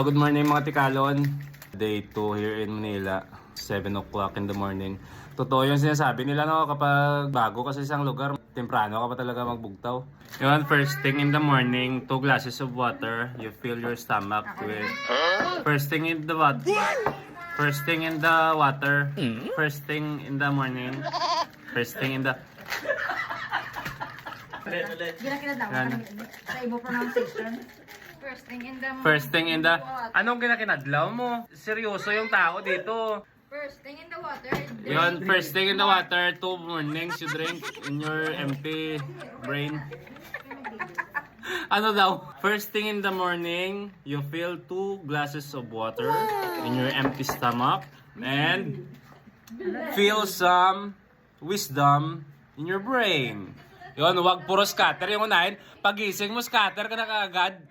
Good morning mga tikalon. Day 2 here in Manila. 7 o'clock in the morning. Totoo yung sinasabi nila no, kapag bago ka sa isang lugar, temprano ka pa talaga magbugtaw. Yun, first thing in the morning, 2 glasses of water. You fill your stomach with... First thing in the water. First thing in the water. First thing in the morning. First thing in the... Ginakinad lang sa ibo pronunciation. First thing in the Anong kinakinadlaw mo? Seryoso yung tao dito. First thing in the water. Yun, first thing in the water, 2 mornings you drink in your empty brain. Ano daw? First thing in the morning, you fill 2 glasses of water in your empty stomach and feel some wisdom in your brain. Yun, wag puro scatter yung unahin. Pagising mo, scatter ka na kaagad.